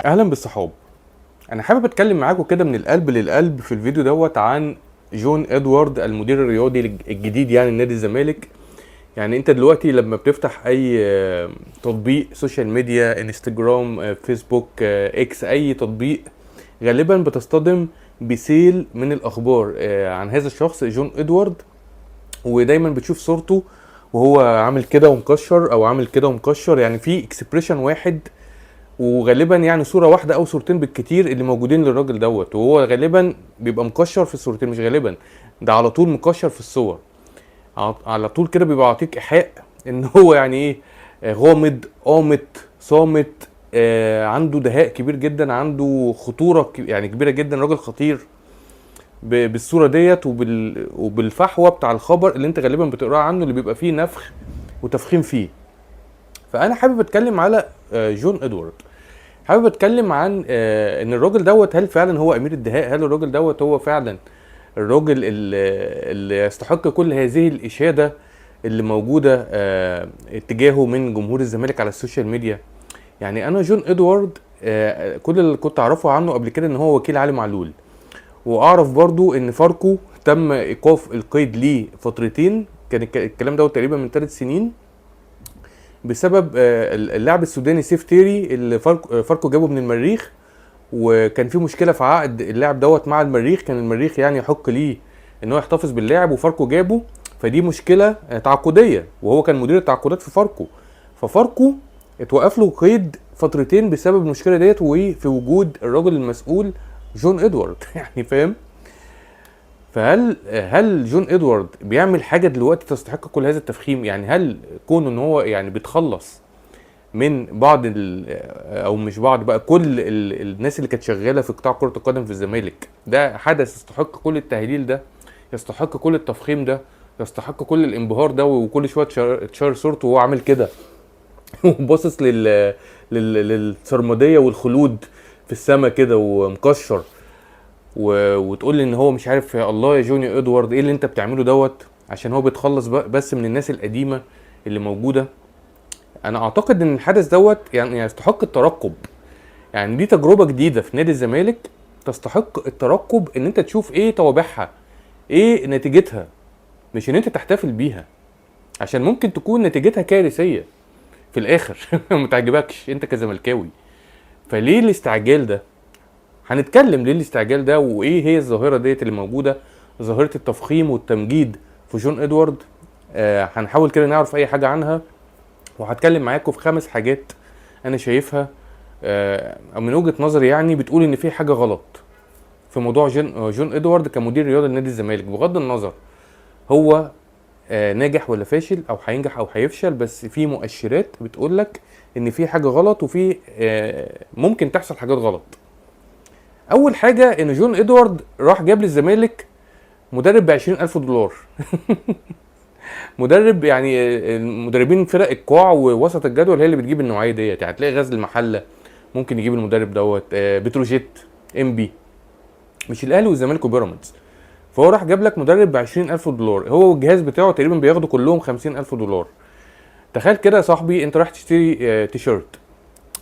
اهلا بالصحاب. انا حابب اتكلم معاكم كده من القلب للقلب في الفيديو دوت عن جون ادوارد المدير الرياضي الجديد يعني لنادي الزمالك. يعني انت دلوقتي لما بتفتح اي تطبيق سوشيال ميديا، انستجرام، فيسبوك، اكس، اي تطبيق، غالبا بتصطدم بسيل من الاخبار عن هذا الشخص جون ادوارد. ودايما بتشوف صورته وهو عامل كده ومكشر او عامل كده ومكشر، يعني في اكسبريشن واحد، وغالبا يعني صوره واحده او صورتين بالكتير اللي موجودين للراجل دوت، وهو غالبا بيبقى مكشر في الصورتين، مش غالبا، ده على طول مكشر في الصور. على طول كده بيبقى عاطيك ايحاء ان هو يعني ايه، غامض، قامت، صامت، عنده دهاء كبير جدا، عنده خطوره يعني كبيره جدا، راجل خطير بالصوره ديت وبالفحوى بتاع الخبر اللي انت غالبا بتقراه عنه، اللي بيبقى فيه نفخ وتفخيم فيه. فانا حابب اتكلم على جون ادوارد. حابب اتكلم عن ان الراجل دوت هل فعلا هو امير الدهاء؟ هل الراجل دوت هو فعلا الراجل اللي يستحق كل هذه الاشاده اللي موجوده اتجاهه من جمهور الزمالك على السوشيال ميديا؟ يعني انا جون ادوارد كل اللي كنت اعرفه عنه قبل كده ان هو وكيل علي معلول، واعرف برضو ان فاركو تم ايقاف القيد ليه فترتين، كان الكلام دوت تقريبا من 3 سنين، بسبب اللاعب السوداني سيف تيري اللي فاركو جابه من المريخ، وكان في مشكله في عقد اللاعب دوت مع المريخ، كان المريخ يعني يحق ليه ان هو يحتفظ باللاعب وفاركو جابه، فدي مشكله تعاقديه، وهو كان مدير التعاقدات في فاركو، ففاركو اتوقف له قيد فترتين بسبب المشكله ديت، وفي وجود الراجل المسؤول جون ادوارد يعني فاهم؟ فهل جون ادوارد بيعمل حاجه دلوقتي تستحق كل هذا التفخيم؟ يعني هل كونه ان هو يعني بيتخلص من بعض او مش بعض بقى، كل الناس اللي كانت شغاله في قطاع كره القدم في الزمالك، ده حدث يستحق كل التهليل ده، يستحق كل التفخيم ده، يستحق كل الانبهار ده، وكل شويه تشار صورته وهو عامل كده وباصص للسرمديه والخلود في السماء كده ومكشر، وتقول لي ان هو مش عارف، يا الله يا جوني ادوارد ايه اللي انت بتعمله دوت، عشان هو بيتخلص بس من الناس القديمه اللي موجوده. انا اعتقد ان الحدث دوت يعني يستحق الترقب، يعني دي تجربه جديده في نادي الزمالك تستحق الترقب، ان انت تشوف ايه توابعها، ايه نتيجتها، مش ان انت تحتفل بيها، عشان ممكن تكون نتيجتها كارثيه في الاخر ما تعجبكش انت كزملكاوي. فليه الاستعجال ده؟ هنتكلم ليه الاستعجال ده، وايه هي الظاهره ديت اللي موجوده، ظاهره التفخيم والتمجيد في جون ادوارد. هنحاول كده نعرف اي حاجه عنها، وهتكلم معاكم في 5 حاجات انا شايفها من وجهه نظري يعني بتقول ان في حاجه غلط في موضوع جون ادوارد كمدير رياضي لنادي الزمالك، بغض النظر هو ناجح ولا فاشل، او هينجح او هيفشل، بس في مؤشرات بتقول لك ان في حاجه غلط، وفي ممكن تحصل حاجات غلط. اول حاجه ان جون ادوارد راح جاب للزمالك مدرب ب$20,000 مدرب، يعني مدربين فرق القاع ووسط الجدول هي اللي بتجيب النوعيه ديت، يعني هتلاقي غزل المحله ممكن يجيب المدرب دوت، بتروجيت، انبي، مش الاهلي والزمالك وبيراميدز. فهو راح جاب لك مدرب ب$20,000، هو والجهاز بتاعه تقريبا بياخدوا كلهم $50,000. تخيل كده يا صاحبي، انت رايح تشتري تيشيرت،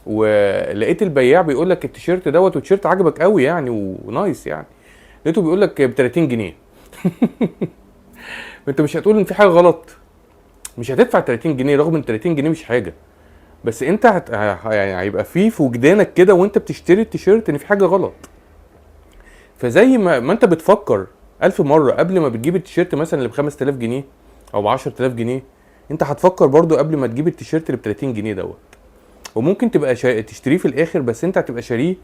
ولقيت البياع بيقول لك التيشيرت دوت، والتيشيرت عجبك قوي يعني ونايس يعني، لقيته بيقول لك ب$30. انت مش هتقول ان في حاجه غلط؟ مش هتدفع 30 جنيه رغم ان 30 جنيه مش حاجه، بس انت يعني هيبقى في وجدانك كده وانت بتشتري التيشيرت ان في حاجه غلط. فزي ما انت بتفكر 1000 مره قبل ما بتجيب التيشيرت مثلا اللي ب5000 جنيه او ب10000 جنيه، انت هتفكر برضو قبل ما تجيب التيشيرت اللي ب30 جنيه دوت. وممكن تبقى تشتريه في الاخر، بس انت هتبقى شاريه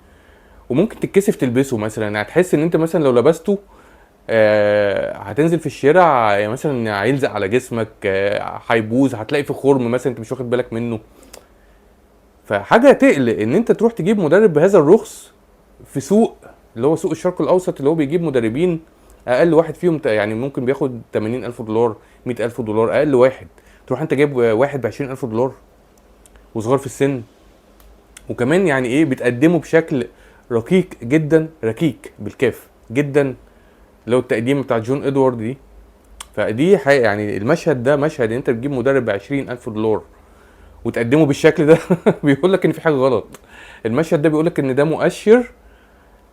وممكن تتكسف تلبسه مثلا، هتحس ان انت مثلا لو لبسته هتنزل في الشارع يعني مثلا هيلزق على جسمك، هيبوظ، هتلاقي في خرم مثلا انت مش واخد بالك منه. فحاجه تقلق ان انت تروح تجيب مدرب بهذا الرخص في سوق اللي هو سوق الشرق الاوسط، اللي هو بيجيب مدربين اقل واحد فيهم يعني ممكن بياخد $80,000 $100,000 اقل واحد، تروح انت جايب واحد ب$20,000 وصغار في السن، وكمان يعني ايه بتقدمه بشكل ركيك جدا، ركيك بالكاف جدا، لو التقديم بتاع جون ادوارد دي. فدي يعني المشهد ده مشهد ان انت بتجيب مدرب ب$20,000 وتقدمه بالشكل ده بيقول لك ان في حاجه غلط. المشهد ده بيقول لك ان ده مؤشر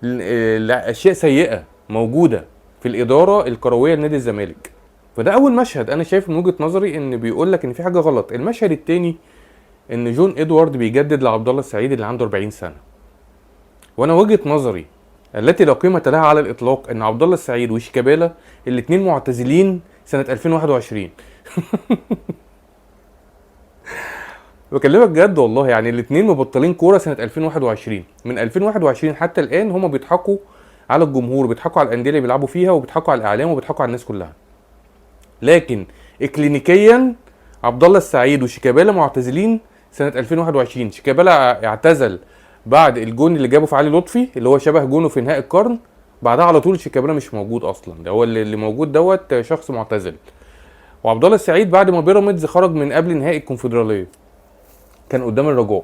لاشياء سيئه موجوده في الاداره الكرويه لنادي الزمالك. فده اول مشهد انا شايف من وجهه نظري ان بيقول لك ان في حاجه غلط. المشهد الثاني ان جون ادوارد بيجدد لعبد الله السعيد اللي عنده 40 سنه. وانا وجهه نظري التي لا قيمه لها على الاطلاق ان عبد الله السعيد وشيكابالا الاثنين معتزلين سنه 2021. بكلمك جد والله، يعني الاثنين مبطلين كوره سنه 2021. من 2021 حتى الان هما بيضحكوا على الجمهور، بيضحكوا على الانديه اللي بيلعبوا فيها، وبيضحكوا على الاعلام، وبيضحكوا على الناس كلها. لكن اكلينيكيا عبد الله السعيد وشيكابالا معتزلين سنه 2021. شيكابالا اعتزل بعد الجون اللي جابه في علي لطفي اللي هو شبه جونه في نهائي القرن، بعدها على طول شيكابالا مش موجود اصلا، ده هو اللي موجود دوت شخص معتزل. وعبد الله السعيد بعد ما بيراميدز خرج من قبل نهائي الكونفدراليه كان قدام الرجاء.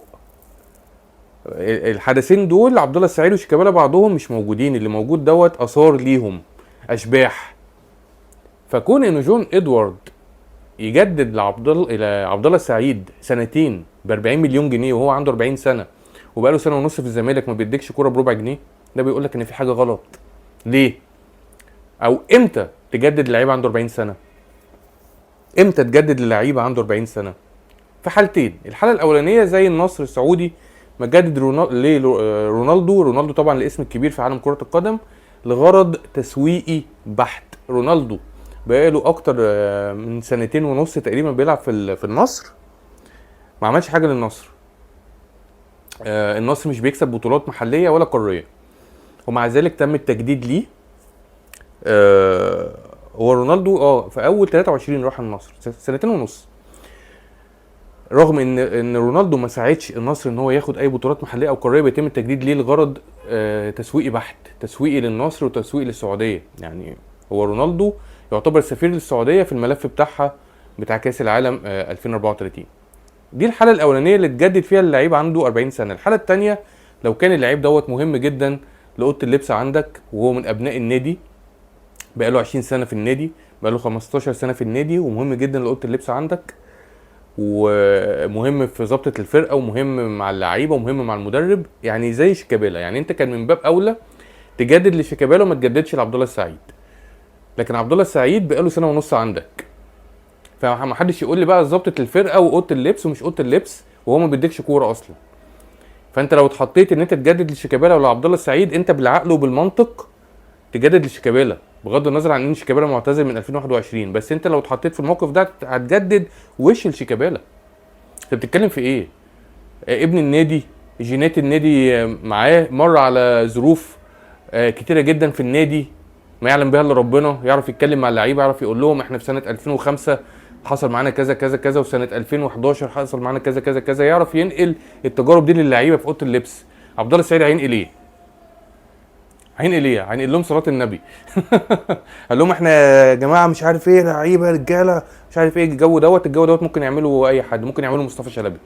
الحدثين دول عبد الله السعيد وشيكابالا بعضهم مش موجودين، اللي موجود دوت اثار ليهم اشباح. فكون ان جون ادوارد يجدد لعبد الله السعيد سنتين ب 40 مليون جنيه وهو عنده 40 سنه وبقاله سنه ونص في الزمالك ما بيديكش كوره بربع جنيه، ده بيقول لك ان في حاجه غلط. ليه؟ او امتى تجدد للعيب عنده 40 سنه؟ امتى تجدد للعيب عنده 40 سنه؟ في حالتين. الحاله الاولانيه زي النصر السعودي مجدد رونالدو طبعا الاسم الكبير في عالم كره القدم لغرض تسويقي بحت. رونالدو بقاله اكتر من سنتين ونص تقريبا بيلعب في النصر، ما عملش حاجه للنصر. النصر مش بيكسب بطولات محليه ولا قاريه، ومع ذلك تم التجديد ليه. هو رونالدو في اول 23 راح النصر سنتين ونص، رغم ان رونالدو ما ساعدش النصر ان هو ياخد اي بطولات محليه او قاريه، بيتم التجديد ليه لغرض تسويقي بحت، تسويقي للنصر وتسويقي للسعوديه. يعني هو رونالدو يعتبر سفير للسعوديه في الملف بتاعها بتاع كاس العالم 2034. دي الحاله الاولانيه اللي اتجدد فيها اللعيب عنده 40 سنه. الحاله الثانيه لو كان اللعيب دوت مهم جدا لاوضه اللبس عندك وهو من ابناء النادي، بقاله 20 سنه في النادي، بقاله 15 سنه في النادي، ومهم جدا لاوضه اللبس عندك، ومهم في ضبطه الفرقه، ومهم مع اللعيبه، ومهم مع المدرب، يعني زي شيكابالا. يعني انت كان من باب اولى تجدد لشيكابالا وما تجددش لعبد الله السعيد. لكن عبد الله السعيد بقاله سنه ونص عندك، فما حدش يقول لي بقى ضبطه الفرقه واوضه اللبس ومش اوضه اللبس وهو ما بيديكش كوره اصلا. فانت لو اتحطيت ان انت تجدد لشيكابالا ولا عبد الله السعيد، انت بالعقل وبالمنطق تجدد لشيكابالا، بغض النظر عن ان شيكابالا معتزل من 2021. بس انت لو اتحطيت في الموقف ده هتجدد وش لشيكابالا. انت بتتكلم في ايه؟ ابن النادي، جينات النادي معاه، مر على ظروف كتيره جدا في النادي ما يعلم بها الا ربنا، يعرف يتكلم مع اللعيبه، يعرف يقول لهم احنا في سنه 2005 حصل معانا كذا كذا كذا، وسنه 2011 حصل معانا كذا كذا كذا، يعرف ينقل التجارب دي للعيبه في اوضه اللبس. عبد الله السعيد هينقل ايه؟ هينقل لهم صلاه النبي. قال لهم احنا يا جماعه مش عارف ايه، لعيبه رجاله مش عارف ايه. الجو دوت ممكن يعمله اي حد، ممكن يعمله مصطفى شلبي.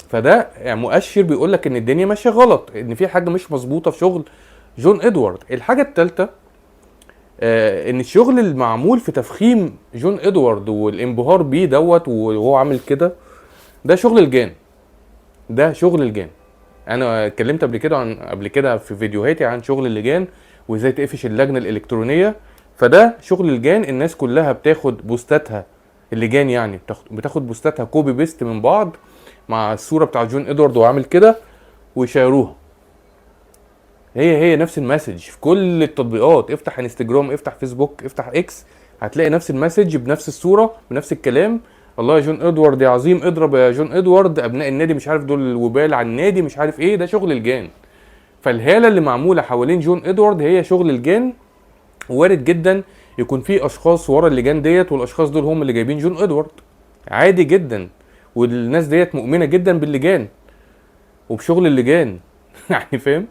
فده يعني مؤشر بيقول لك ان الدنيا ماشيه غلط، ان في حاجه مش مظبوطه في شغل جون ادوارد. الحاجه الثالثه ان الشغل المعمول في تفخيم جون ادوارد والانبهار بيه دوت وهو عامل كده، ده شغل الجان. ده شغل الجان. انا اتكلمت قبل كده في فيديوهاتي عن شغل اللجان وازاي تقفش اللجنه الالكترونيه. فده شغل الجان. الناس كلها بتاخد بوستاتها، اللجان يعني بتاخد بوستاتها كوبي بيست من بعض مع الصوره بتاع جون ادوارد وعامل كده ويشيروها. هي نفس المسج في كل التطبيقات. افتح انستجرام، افتح فيسبوك، افتح اكس، هتلاقي نفس المسج بنفس الصوره بنفس الكلام. الله يا جون ادوارد يا عظيم، اضرب يا جون ادوارد، ابناء النادي مش عارف دول الوبال على النادي مش عارف ايه. ده شغل الجان. فالهاله اللي معموله حوالين جون ادوارد هي شغل الجان. وارد جدا يكون في اشخاص ورا اللجان ديت، والاشخاص دول هم اللي جايبين جون ادوارد، عادي جدا. والناس ديت مؤمنه جدا باللجان وبشغل اللجان. يعني فاهم؟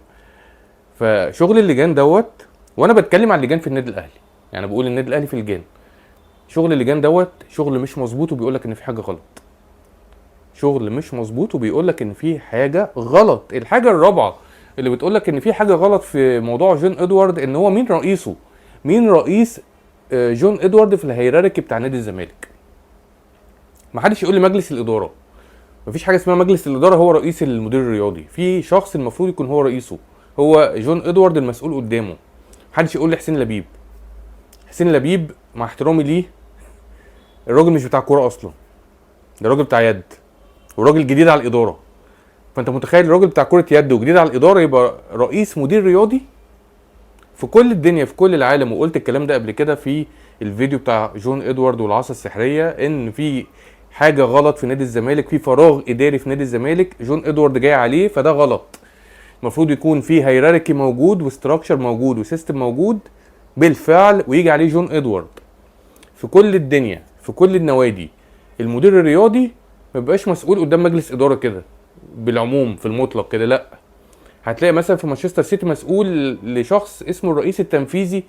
فشغل اللجان دوت، وانا بتكلم عن اللجان في النادي الاهلي، يعني بقول النادي الاهلي في اللجان، شغل اللجان دوت شغل مش مظبوط وبيقول لك ان في حاجه غلط. شغل مش مظبوط وبيقول لك ان في حاجه غلط. الحاجه الرابعه اللي بتقول لك ان في حاجه غلط في موضوع جون ادوارد، ان هو مين رئيسه، مين رئيس جون ادوارد في الهيراركي بتاع نادي الزمالك. محدش يقول لي مجلس الاداره. مفيش حاجه اسمها مجلس الاداره هو رئيس المدير الرياضي، في شخص المفروض يكون هو رئيسه، هو جون ادوارد المسؤول قدامه. محدش يقول لي حسين لبيب. حسين لبيب مع احترامي ليه، الراجل مش بتاع كوره اصلا، ده راجل بتاع يد، وراجل جديد على الاداره. فانت متخيل راجل بتاع كره يد وجديد على الاداره يبقى رئيس مدير رياضي في كل الدنيا في كل العالم؟ وقلت الكلام ده قبل كده في الفيديو بتاع جون ادوارد والعصا السحريه، ان في حاجه غلط في نادي الزمالك، في فراغ اداري في نادي الزمالك جون ادوارد جاي عليه، فده غلط. المفروض يكون في هيراركي موجود وستراكشر موجود وسيستم موجود بالفعل، ويجي عليه جون ادوارد. في كل الدنيا في كل النوادي المدير الرياضي ما بيبقاش مسؤول قدام مجلس اداره كده بالعموم في المطلق كده، لا. هتلاقي مثلا في مانشستر سيتي مسؤول لشخص اسمه الرئيس التنفيذي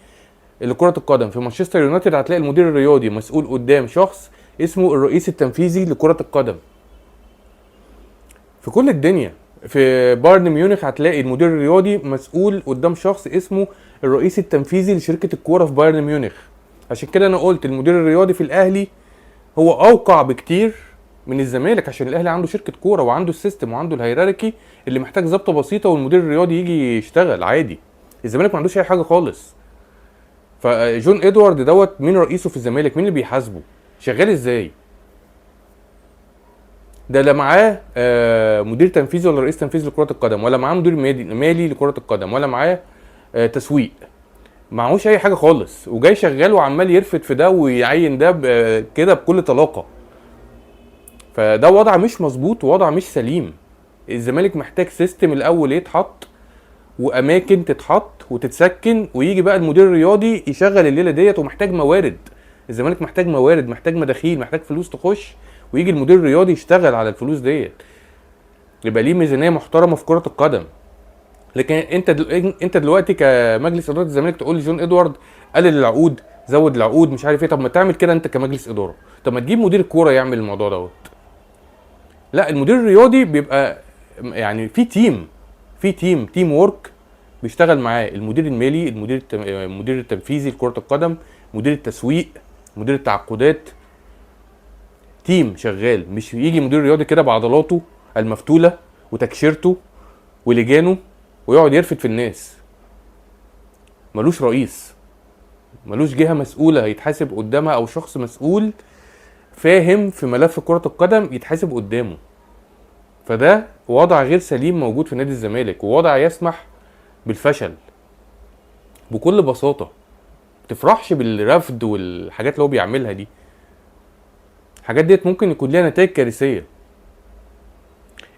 لكرة القدم، في مانشستر يونايتد هتلاقي المدير الرياضي مسؤول قدام شخص اسمه الرئيس التنفيذي لكرة القدم. في كل الدنيا في بايرن ميونخ هتلاقي المدير الرياضي مسؤول قدام شخص اسمه الرئيس التنفيذي لشركة الكورة في بايرن ميونخ. عشان كده انا قلت المدير الرياضي في الاهلي هو اوقع بكتير من الزمالك، عشان الاهلي عنده شركه كوره وعنده السيستم وعنده الهيراركي اللي محتاج ظبطه بسيطه والمدير الرياضي يجي يشتغل عادي. الزمالك ما عندوش اي حاجه خالص. فجون ادوارد دوت مين رئيسه في الزمالك؟ مين اللي بيحاسبه؟ شغال ازاي؟ ده لا معاه مدير تنفيذي ولا رئيس تنفيذي لكره القدم، ولا معاه مدير مالي لكره القدم، ولا معاه تسويق. معهوش اي حاجه خالص، وجاي شغال وعمال يرفد في ده ويعين ده كده بكل طلاقه. فده وضع مش مظبوط ووضع مش سليم. الزمالك محتاج سيستم الاول يتحط، واماكن تتحط وتتسكن، ويجي بقى المدير الرياضي يشغل الليله ديت. ومحتاج موارد، الزمالك محتاج موارد، محتاج مداخيل، محتاج فلوس تخش، ويجي المدير الرياضي يشتغل على الفلوس ديت، يبقى ليه ميزانيه محترمه في كره القدم. لكن انت دلوقتي كمجلس اداره الزمالك تقول جون ادوارد قلل العقود، زود العقود، مش عارف ايه. طب ما تعمل كده انت كمجلس اداره، طب ما تجيب مدير الكوره يعمل الموضوع دوت. لا، المدير الرياضي بيبقى يعني في تيم وورك بيشتغل معاه، المدير المالي، المدير التنفيذي لكرة القدم، مدير التسويق، مدير التعاقدات، تيم شغال. مش يجي مدير رياضي كده بعضلاته المفتولة وتكشيرته ولجانه ويقعد يرفد في الناس. ملوش رئيس، ملوش جهة مسؤولة يتحاسب قدامها، او شخص مسؤول فاهم في ملف كرة القدم يتحاسب قدامه. فده وضع غير سليم موجود في نادي الزمالك، ووضع يسمح بالفشل بكل بساطة. متفرحش بالرفض والحاجات اللي هو بيعملها دي، الحاجات ديت ممكن يكون ليها نتائج كارثية.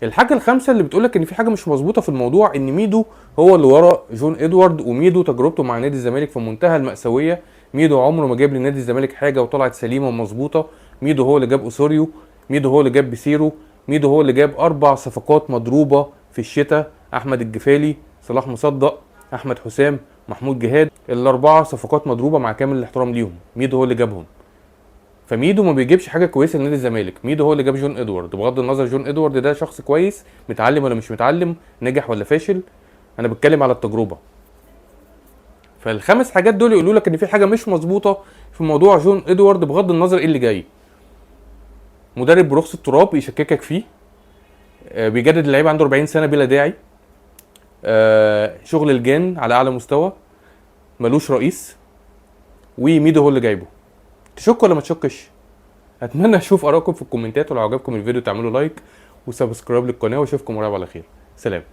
الحاجة الخامسة اللي بتقولك ان في حاجة مش مظبوطة في الموضوع، ان ميدو هو اللي ورا جون ادوارد. وميدو تجربته مع نادي الزمالك في منتهى المأساوية. ميدو عمره ما جاب لنادي الزمالك حاجة وطلعت سليمة ومظبوطة. ميدو هو اللي جاب اسوريو، ميدو هو اللي جاب بيسيرو، ميدو هو اللي جاب 4 صفقات مضروبة في الشتاء: احمد الجفالي، صلاح مصدق، احمد حسام، محمود جهاد. ال4 صفقات مضروبة مع كامل الاحترام ليهم، ميدو هو اللي جابهم. فميدو ما بيجيبش حاجه كويسه لنادي الزمالك. ميدو هو اللي جاب جون ادوارد، بغض النظر جون ادوارد ده شخص كويس متعلم ولا مش متعلم، نجح ولا فاشل، انا بتكلم على التجربه. فالخمس حاجات دول يقولوا لك ان في حاجه مش مظبوطه في موضوع جون ادوارد، بغض النظر ايه اللي جاي. مدرب برخص التراب يشككك فيه، بيجدد اللعيبه عنده 40 سنه بلا داعي، شغل الجان على اعلى مستوى، ملوش رئيس، وميدو هو اللي جايبه. تشك ولا ما تشكش؟ اتمنى اشوف ارائكم في الكومنتات، ولو عجبكم الفيديو تعملوا لايك وسبسكرايب للقناه، واشوفكم قريب على خير. سلام.